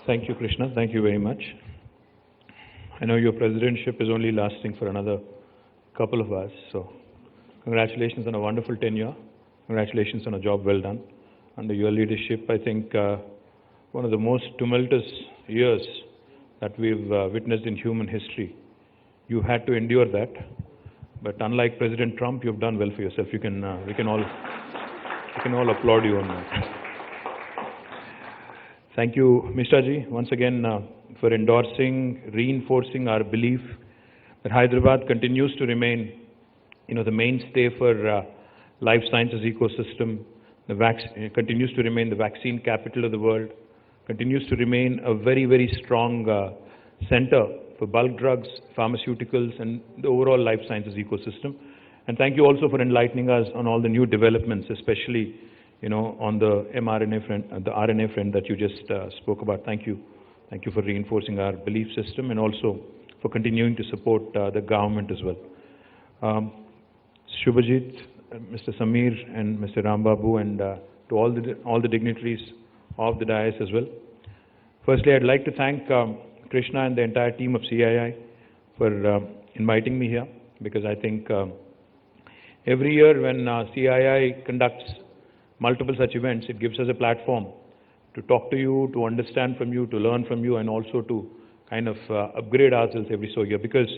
Thank you, Krishna. Thank you very much. I know your presidentship is only lasting for another couple of hours, so congratulations on a wonderful tenure. Congratulations on a job well done. Under your leadership, I think one of the most tumultuous years that we've witnessed in human history. You had to endure that, but unlike President Trump, you've done well for yourself. We can all applaud you on that. Thank you, Mishra ji, once again for endorsing, reinforcing our belief that Hyderabad continues to remain, the mainstay for life sciences ecosystem. Continues to remain the vaccine capital of the world. Continues to remain a very, very strong center for bulk drugs, pharmaceuticals, and the overall life sciences ecosystem. And thank you also for enlightening us on all the new developments, especially on the mRNA front, the RNA front that you just spoke about. Thank you. Thank you for reinforcing our belief system and also for continuing to support the government as well. Shubhajit, Mr. Samir, and Mr. Rambabu, and to all the dignitaries of the dais as well. Firstly, I'd like to thank Krishna and the entire team of CII for inviting me here, because I think every year when CII conducts multiple such events, it gives us a platform to talk to you, to understand from you, to learn from you, and also to kind of upgrade ourselves every so year. Because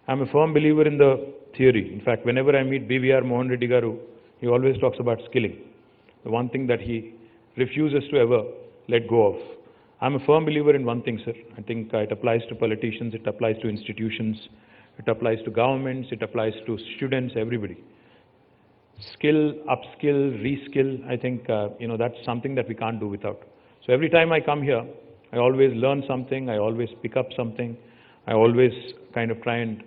I'm a firm believer in the theory. In fact, whenever I meet BVR Mohan Reddy Garu, he always talks about skilling, the one thing that he refuses to ever let go of. I'm a firm believer in one thing, sir. I think it applies to politicians, it applies to institutions, it applies to governments, it applies to students, everybody. Skill, upskill, reskill, I think, that's something that we can't do without. So every time I come here, I always learn something, I always pick up something, I always kind of try and,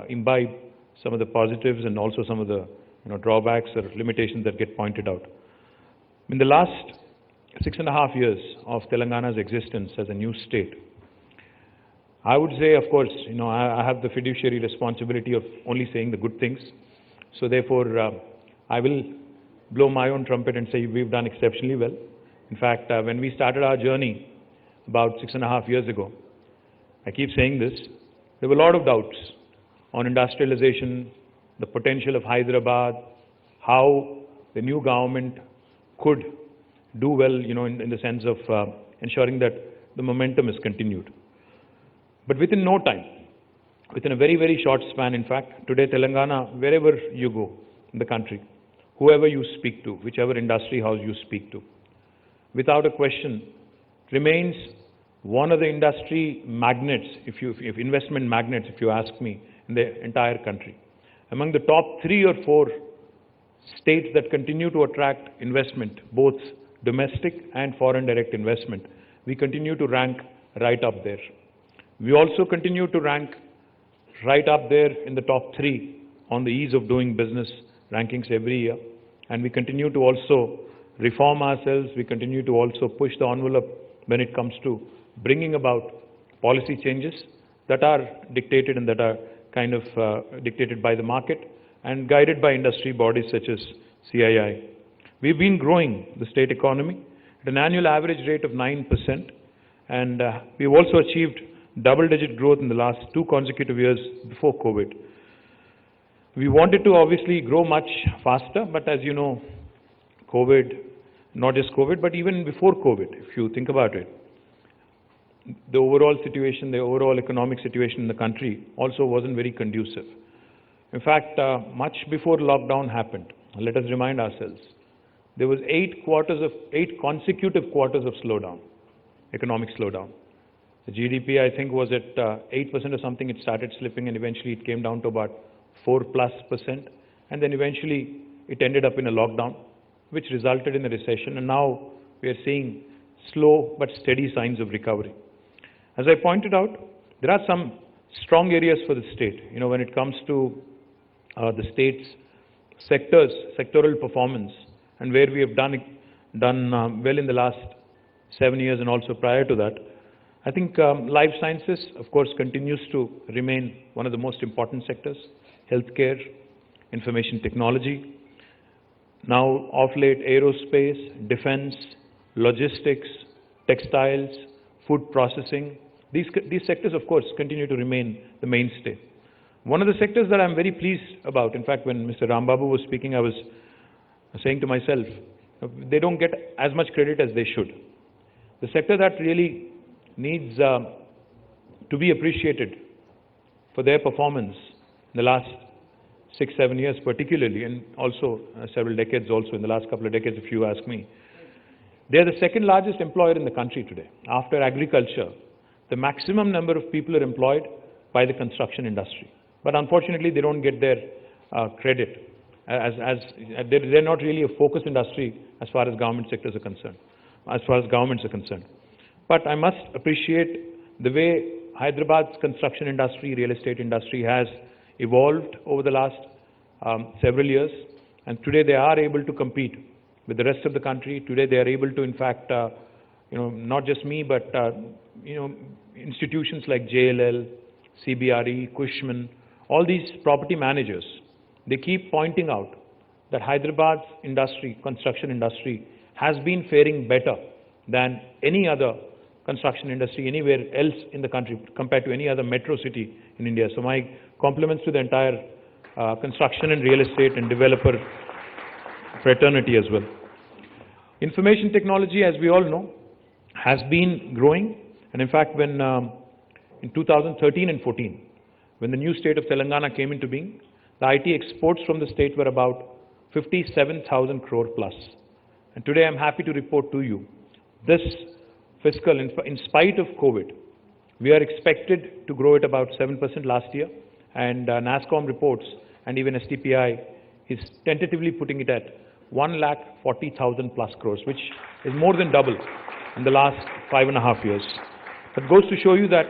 imbibe some of the positives and also some of the, drawbacks or limitations that get pointed out. In the last 6.5 years of Telangana's existence as a new state, I would say, of course, I have the fiduciary responsibility of only saying the good things. So therefore, I will blow my own trumpet and say we've done exceptionally well. In fact, when we started our journey about 6.5 years ago, I keep saying this, there were a lot of doubts on industrialization, the potential of Hyderabad, how the new government could do well, in the sense of ensuring that the momentum is continued. But within no time, within a very, very short span, in fact, today Telangana, wherever you go in the country, whoever you speak to, whichever industry house you speak to, without a question, remains one of the industry magnets, if investment magnets, if you ask me, in the entire country. Among the top 3 or 4 states that continue to attract investment, both domestic and foreign direct investment, we continue to rank right up there. We also continue to rank right up there in the top 3 on the ease of doing business rankings every year. And we continue to also reform ourselves. We continue to also push the envelope when it comes to bringing about policy changes that are dictated and that are kind of dictated by the market and guided by industry bodies such as CII. We've been growing the state economy at an annual average rate of 9%, and we've also achieved double-digit growth in the last 2 consecutive years before COVID. We wanted to obviously grow much faster, but as you know, COVID, not just COVID, but even before COVID, if you think about it, the overall situation, the overall economic situation in the country also wasn't very conducive. In fact, much before lockdown happened, let us remind ourselves, there was 8 consecutive quarters of slowdown, economic slowdown. The GDP, I think, was at 8% or something. It started slipping, and eventually it came down to about 4+%. And then eventually it ended up in a lockdown, which resulted in a recession. And now we are seeing slow but steady signs of recovery. As I pointed out, there are some strong areas for the state. When it comes to the state's sectoral performance, and where we have done well in the last 7 years and also prior to that, I think life sciences, of course, continues to remain one of the most important sectors. Healthcare, information technology. Now, of late, aerospace, defense, logistics, textiles, food processing. These sectors, of course, continue to remain the mainstay. One of the sectors that I'm very pleased about, in fact, when Mr. Rambabu was speaking, I was saying to myself, they don't get as much credit as they should. The sector that really needs to be appreciated for their performance in the last 6-7 years particularly, and also several decades also, in the last couple of decades if you ask me. They are the second largest employer in the country today. After agriculture, the maximum number of people are employed by the construction industry. But unfortunately, they don't get their credit, as they're not really a focus industry as far as government sectors are concerned, as far as governments are concerned. But I must appreciate the way Hyderabad's construction industry, real estate industry has evolved over the last several years, and today they are able to compete with the rest of the country. Today they are able to, in fact, not just me, but institutions like JLL, CBRE, Cushman, all these property managers, they keep pointing out that Hyderabad's industry, construction industry, has been faring better than any other construction industry anywhere else in the country compared to any other metro city in India. So my compliments to the entire construction and real estate and developer fraternity as well. Information technology, as we all know, has been growing, and in fact when in 2013 and 14, when the new state of Telangana came into being, the IT exports from the state were about 57,000 crore plus. And today I'm happy to report to you, this fiscal, in spite of COVID, we are expected to grow at about 7% last year, and NASSCOM reports and even STPI is tentatively putting it at 1,40,000 plus crores, which is more than double in the last 5.5 years. That goes to show you that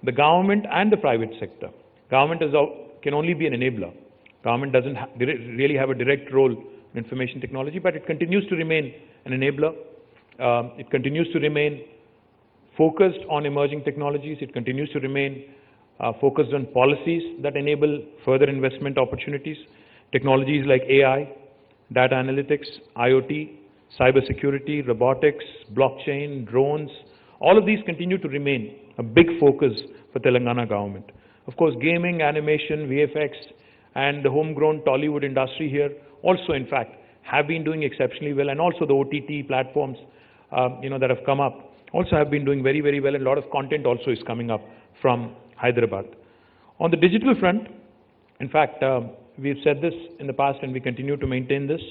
the government and the private sector, government can only be an enabler. Government doesn't really have a direct role in information technology, but it continues to remain an enabler. It continues to remain focused on emerging technologies. It continues to remain focused on policies that enable further investment opportunities. Technologies like AI, data analytics, IoT, cybersecurity, robotics, blockchain, drones, all of these continue to remain a big focus for Telangana government. Of course, gaming, animation, VFX, and the homegrown Tollywood industry here also, in fact, have been doing exceptionally well, and also the OTT platforms, that have come up also have been doing very, very well, and a lot of content also is coming up from Hyderabad. On the digital front, in fact, we've said this in the past and we continue to maintain this,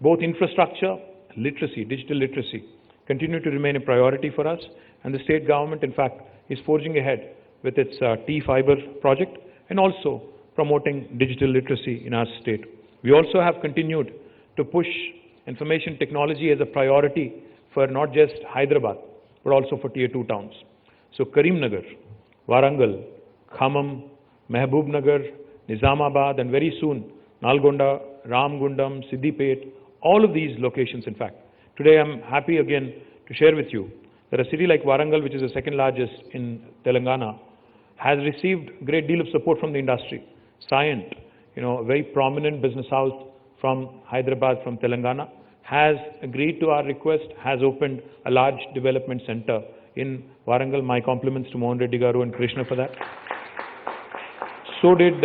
both infrastructure, literacy, digital literacy, continue to remain a priority for us, and the state government, in fact, is forging ahead with its T-Fiber project and also promoting digital literacy in our state. We also have continued to push information technology as a priority for not just Hyderabad, but also for Tier 2 towns. So Karimnagar, Warangal, Khammam, Mehboob-Nagar, Nizamabad, and very soon Nalgonda, Ramgundam, Siddipet, all of these locations, in fact. Today I'm happy again to share with you that a city like Warangal, which is the second largest in Telangana, has received a great deal of support from the industry. Cyient, a very prominent business house from Hyderabad, from Telangana, has agreed to our request, has opened a large development center in Warangal. My compliments to Mohan Reddy Garu and Krishna for that. So did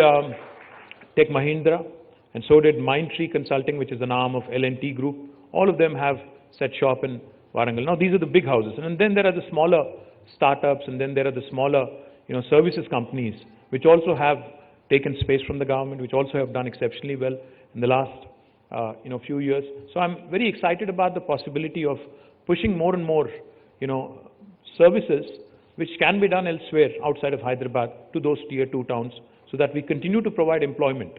Tech Mahindra, and so did Mindtree Consulting, which is an arm of L&T Group. All of them have set shop in Warangal. Now, these are the big houses, and then there are the smaller startups, and then there are the smaller, services companies, which also have taken space from the government, which also have done exceptionally well in the last, few years. So I'm very excited about the possibility of pushing more and more, services which can be done elsewhere outside of Hyderabad to those Tier 2 towns, so that we continue to provide employment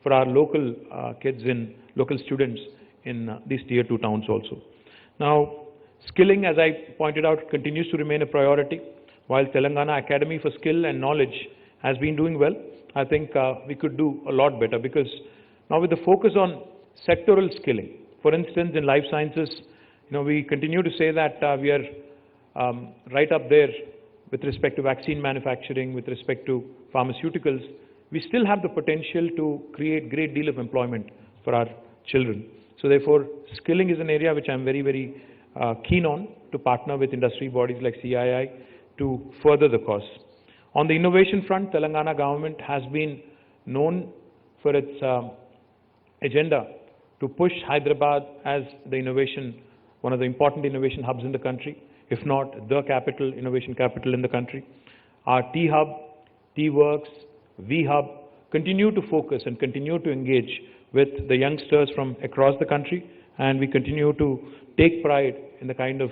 for our local kids and local students in these Tier 2 towns also. Now, skilling, as I pointed out, continues to remain a priority. While Telangana Academy for Skill and Knowledge has been doing well, I think we could do a lot better, because now with the focus on sectoral skilling, for instance, in life sciences, we continue to say that we are right up there with respect to vaccine manufacturing, with respect to pharmaceuticals. We still have the potential to create great deal of employment for our children. So therefore, skilling is an area which I'm very, very keen on to partner with industry bodies like CII to further the cause. On the innovation front, Telangana government has been known for its agenda to push Hyderabad as the innovation, one of the important innovation hubs in the country, if not the capital, innovation capital in the country. Our T-Hub, T-Works, V-Hub continue to focus and continue to engage with the youngsters from across the country, and we continue to take pride in the kind of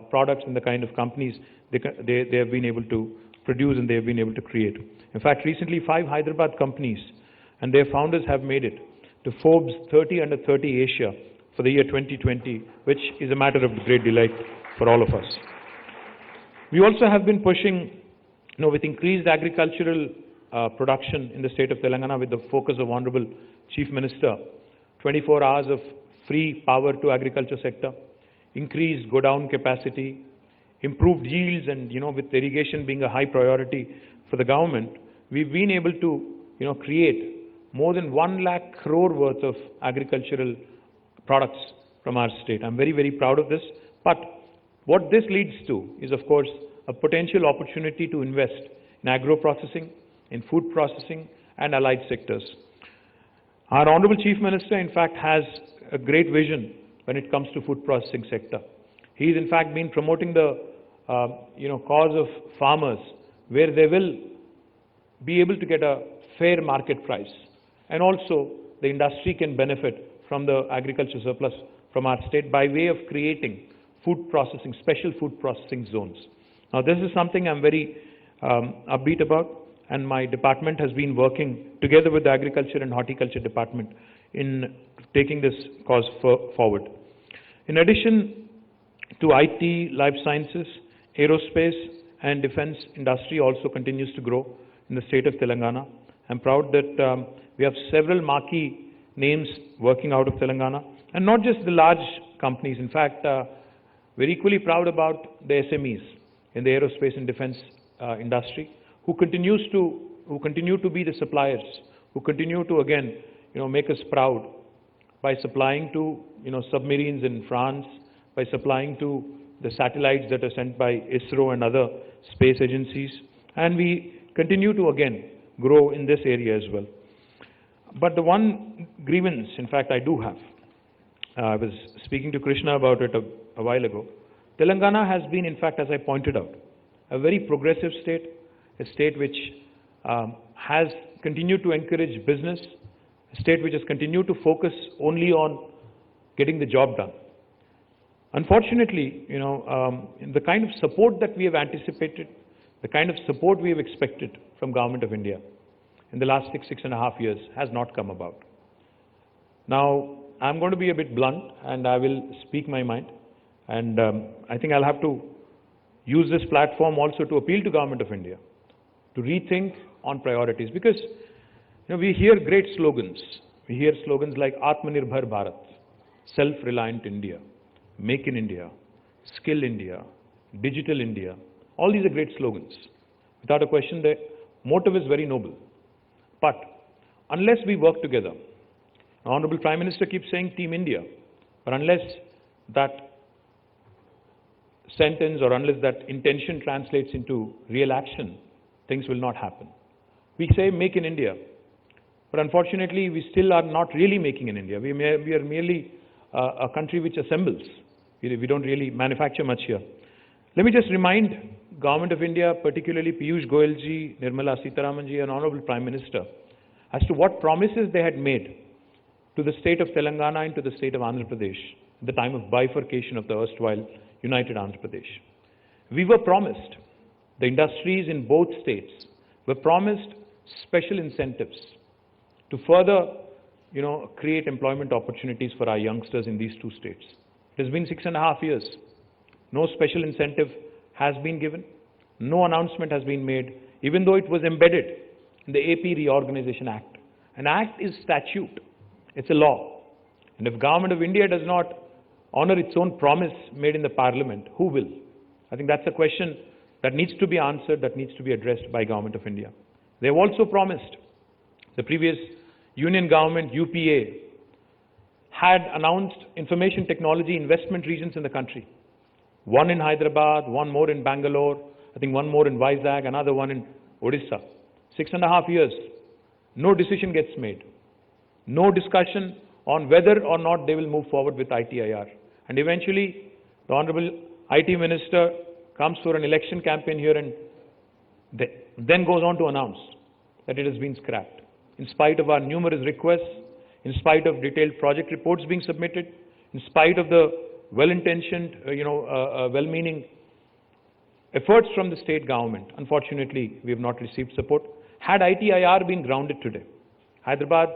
products and the kind of companies they have been able to produce and they have been able to create. In fact, recently 5 Hyderabad companies and their founders have made it to Forbes 30 Under 30 Asia for the year 2020, which is a matter of great delight for all of us. We also have been pushing, with increased agricultural production in the state of Telangana with the focus of Honorable Chief Minister, 24 hours of free power to agriculture sector, increased godown capacity, improved yields, and with irrigation being a high priority for the government, we've been able to create more than 1 lakh crore worth of agricultural products from our state. I'm very, very proud of this. But what this leads to is, of course, a potential opportunity to invest in agro-processing, in food processing, and allied sectors. Our Honorable Chief Minister, in fact, has a great vision when it comes to food processing sector. He's, in fact, been promoting the cause of farmers, where they will be able to get a fair market price. And also, the industry can benefit from the agriculture surplus from our state by way of creating food processing, special food processing zones. Now, this is something I'm very upbeat about, and my department has been working together with the Agriculture and Horticulture Department in taking this cause forward. In addition to IT, life sciences, aerospace and defense industry also continues to grow in the state of Telangana. I'm proud that we have several marquee names working out of Telangana, and not just the large companies. In fact, we're equally proud about the SMEs in the aerospace and defense industry, who continue to be the suppliers, who continue to again, make us proud by supplying to, submarines in France, by supplying to the satellites that are sent by ISRO and other space agencies, and we continue to again grow in this area as well. But the one grievance, in fact, I do have, I was speaking to Krishna about it a while ago. Telangana has been, in fact, as I pointed out, a very progressive state, a state which has continued to encourage business, a state which has continued to focus only on getting the job done. Unfortunately, the kind of support that we have anticipated, the kind of support we have expected from Government of India in the last 6.5 years has not come about. Now, I'm going to be a bit blunt and I will speak my mind, and I think I'll have to use this platform also to appeal to Government of India to rethink on priorities, because we hear great slogans. We hear slogans like Atmanirbhar Bharat, Self-Reliant India, Make in India, Skill India, Digital India. All these are great slogans. Without a question, the motive is very noble. But unless we work together, the Honorable Prime Minister keeps saying Team India, but unless that sentence or unless that intention translates into real action, things will not happen. We say Make in India, but unfortunately we still are not really making in India. We are merely a country which assembles. We don't really manufacture much here. Let me just remind Government of India, particularly Piyush Goyal ji, Nirmala Sitharaman ji, and Honorable Prime Minister, as to what promises they had made to the state of Telangana and to the state of Andhra Pradesh at the time of bifurcation of the erstwhile United Andhra Pradesh. We were promised, the industries in both states were promised special incentives to further, create employment opportunities for our youngsters in these two states. It has been 6.5 years. No special incentive has been given. No announcement has been made, even though it was embedded in the AP Reorganization Act. An act is statute. It's a law. And if Government of India does not honor its own promise made in the Parliament, who will? I think that's a question that needs to be answered, that needs to be addressed by Government of India. They've also promised, the previous Union Government, UPA, had announced information technology investment regions in the country. One in Hyderabad, one more in Bangalore, I think one more in Vizag, another one in Odisha. 6.5 years. No decision gets made. No discussion on whether or not they will move forward with ITIR. And eventually, the Honorable IT Minister comes for an election campaign here and then goes on to announce that it has been scrapped. In spite of our numerous requests, in spite of detailed project reports being submitted, in spite of the well-intentioned, well-meaning efforts from the state government, unfortunately, we have not received support. Had ITIR been grounded today, Hyderabad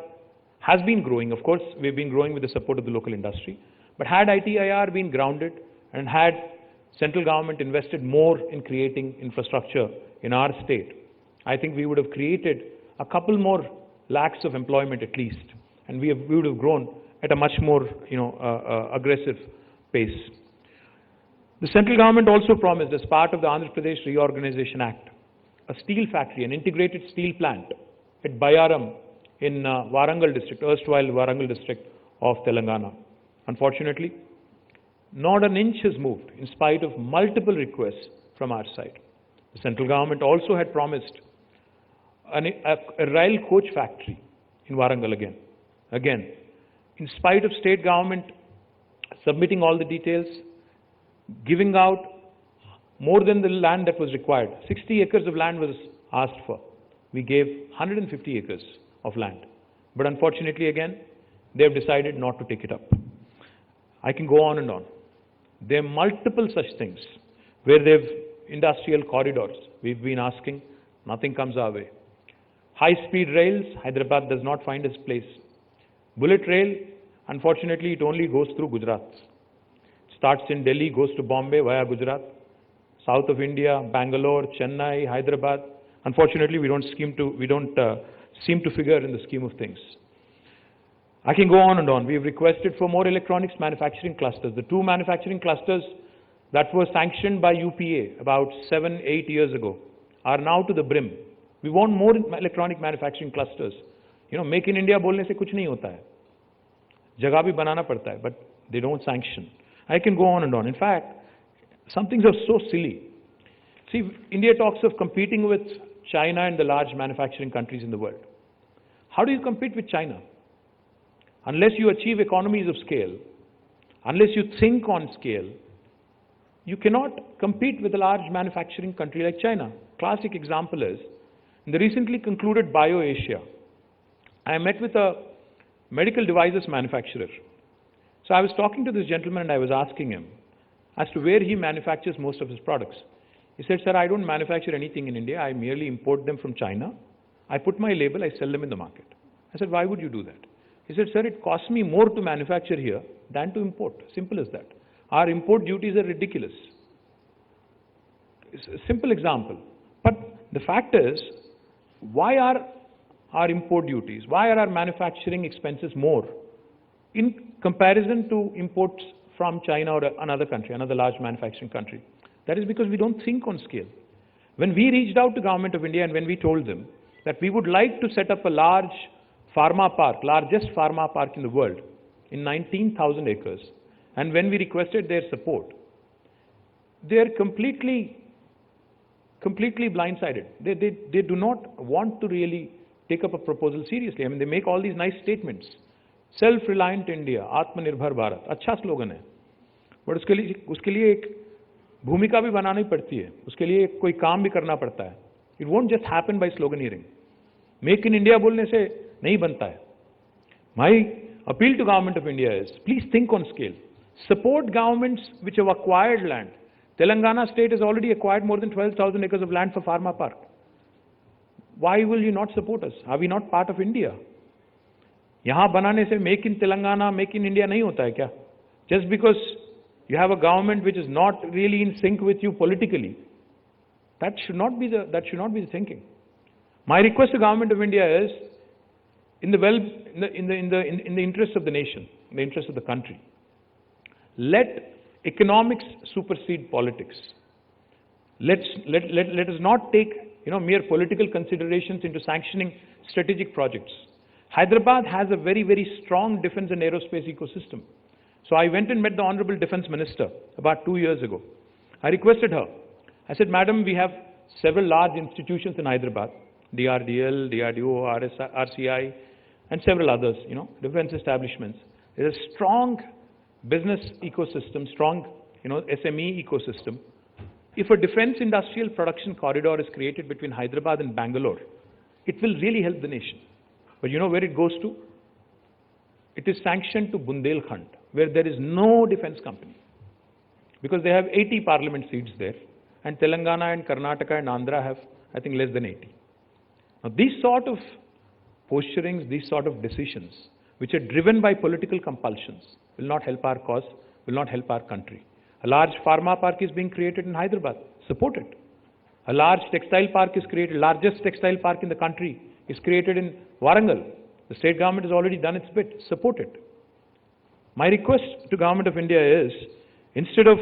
has been growing. Of course, we've been growing with the support of the local industry. But had ITIR been grounded and had central government invested more in creating infrastructure in our state, I think we would have created a couple more lakhs of employment at least. And we would have grown at a much more, aggressive pace. The central government also promised, as part of the Andhra Pradesh Reorganization Act, a steel factory, an integrated steel plant at Bayaram in Warangal district, erstwhile Warangal district of Telangana. Unfortunately, not an inch has moved in spite of multiple requests from our side. The central government also had promised a rail coach factory in Warangal again. Again, in spite of state government submitting all the details, giving out more than the land that was required. 60 acres of land was asked for. We gave 150 acres of land. But unfortunately, again, they have decided not to take it up. I can go on and on. There are multiple such things where they've industrial corridors. We've been asking, nothing comes our way. High-speed rails, Hyderabad does not find its place. Bullet rail, unfortunately, it only goes through Gujarat. It starts in Delhi, goes to Bombay via Gujarat. South of India, Bangalore, Chennai, Hyderabad. Unfortunately, we don't seem to figure in the scheme of things. I can go on and on. We've requested for more electronics manufacturing clusters. The 2 manufacturing clusters that were sanctioned by UPA about 7-8 years ago are now to the brim. We want more electronic manufacturing clusters. Make in India बोलने से कुछ नहीं होता है. जगह भी बनाना पड़ता है, but they don't sanction. I can go on and on. In fact, some things are so silly. See, India talks of competing with China and the large manufacturing countries in the world. How do you compete with China? Unless you achieve economies of scale, unless you think on scale, you cannot compete with a large manufacturing country like China. Classic example is, in the recently concluded BioAsia, I met with a medical devices manufacturer. So I was talking to this gentleman and I was asking him as to where he manufactures most of his products. He said, sir, I don't manufacture anything in India. I merely import them from China. I put my label, I sell them in the market. I said, why would you do that? He said, sir, it costs me more to manufacture here than to import. Simple as that. Our import duties are ridiculous. It's a simple example. But the fact is, why are our import duties, why are our manufacturing expenses more in comparison to imports from China or another country, another large manufacturing country? That is because we don't think on scale. When we reached out to Government of India and when we told them that we would like to set up a large pharma park, largest pharma park in the world, in 19,000 acres, and when we requested their support, they are completely blindsided. They do not want to really take up a proposal seriously. I mean, they make all these nice statements. Self-reliant India, Atmanirbhar Bharat, अच्छा slogan है. But उसके लिए एक भूमिका भी बनानी पड़ती है. उसके लिए कोई काम भी करना पड़ता है. It won't just happen by sloganeering. Make in India बोलने से नहीं बनता है. My appeal to Government of India is, please think on scale. Support governments which have acquired land. Telangana state has already acquired more than 12,000 acres of land for pharma park. Why will you not support us? Are we not part of India? यहाँ बनाने से make in Telangana, make in India नहीं होता है क्या? Just because you have a government which is not really in sync with you politically, that should not be the thinking. My request to Government of India is, in the interest of the nation, in the interest of the country, let economics supersede politics. Let us not take mere political considerations into sanctioning strategic projects. Hyderabad has a very, very strong defense and aerospace ecosystem. So I went and met the Honorable Defense Minister about 2 years ago. I requested her. I said, Madam, we have several large institutions in Hyderabad, DRDL, DRDO, RCI, and several others, defense establishments. There's a strong business ecosystem, strong, SME ecosystem. If a defense industrial production corridor is created between Hyderabad and Bangalore, it will really help the nation. But you know where it goes to? It is sanctioned to Bundelkhand, where there is no defense company. Because they have 80 parliament seats there, and Telangana and Karnataka and Andhra have, I think, less than 80. Now, these sort of posturings, these sort of decisions, which are driven by political compulsions, will not help our cause, will not help our country. A large pharma park is being created in Hyderabad. Support it. A large textile park is created, largest textile park in the country is created in Warangal. The state government has already done its bit. Support it. My request to Government of India is, instead of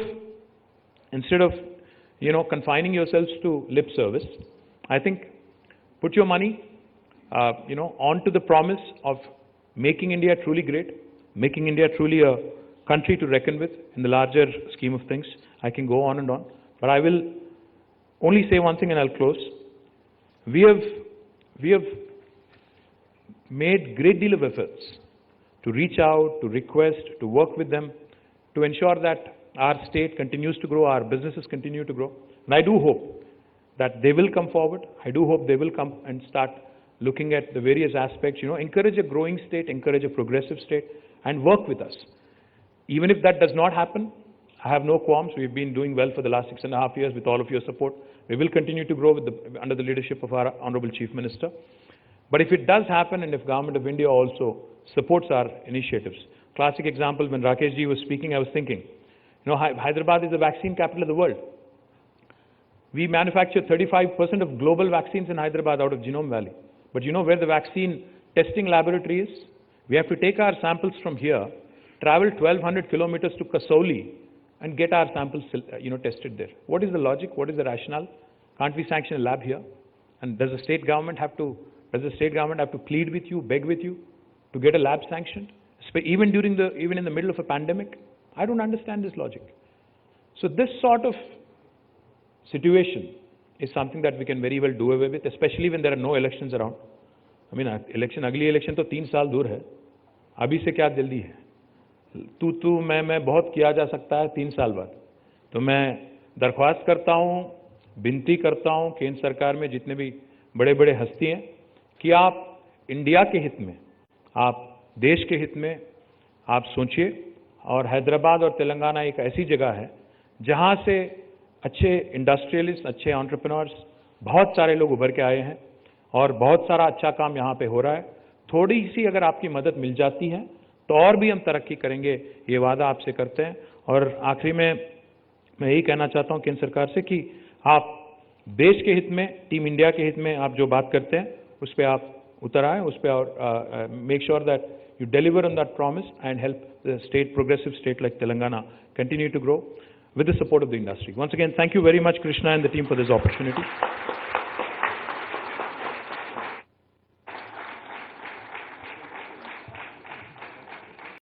confining yourselves to lip service, I think put your money, onto the promise of making India truly great, making India truly a country to reckon with in the larger scheme of things. I can go on and on, but I will only say one thing and I'll close. We have made great deal of efforts to reach out, to request, to work with them, to ensure that our state continues to grow, our businesses continue to grow. And I do hope that they will come forward. I do hope they will come and start looking at the various aspects, encourage a growing state, encourage a progressive state, and work with us. Even if that does not happen, I have no qualms. We've been doing well for the last 6.5 years with all of your support. We will continue to grow under the leadership of our Honorable Chief Minister. But if it does happen, and if Government of India also supports our initiatives, classic example, when Rakesh ji was speaking, I was thinking, Hyderabad is the vaccine capital of the world. We manufacture 35% of global vaccines in Hyderabad out of Genome Valley. But you know where the vaccine testing laboratory is? We have to take our samples from here, travel 1,200 kilometers to Kasauli, and get our samples, tested there. What is the logic? What is the rationale? Can't we sanction a lab here? And does the state government have to plead with you, beg with you, to get a lab sanctioned? Even in the middle of a pandemic? I don't understand this logic. So this sort of situation is something that we can very well do away with, especially when there are no elections around. I mean, अगली election तो 3 साल दूर है. अभी से क्या जल्दी है? तू मैं बहुत किया जा सकता है 3 साल बाद. तो मैं दरख्वास्त करता हूँ, विनती करता हूँ केंद्र सरकार में जितने भी बड़े-बड़े हस्ती हैं कि आप इंडिया के हित में, आप देश के हित में आप सोचिए. और हैदराबाद और तेलंगाना एक ऐसी जगह है जहाँ से अच्छे इंडस्ट्रियलिस्ट, अच्छे एंटरप्रेन्योर्स, बहुत सारे लोग उभर के आए हैं और बहुत सारा अच्छा काम यहाँ पे हो रहा है. थोड़ी सी अगर आपकी मदद मिल जाती है तो और भी हम तरक्की करेंगे, ये वादा आपसे करते हैं. और आखिरी में मैं यही कहना चाहता हूँ केंद्र सरकार से कि आप देश के हित में, टीम इंडिया के हित में आप जो बात करते हैं उस पर आप उतर आए, उस पर और make sure that you deliver on that promise and help the state, progressive state like Telangana, continue to grow with the support of the industry. Once again, thank you very much, Krishna and the team, for this opportunity.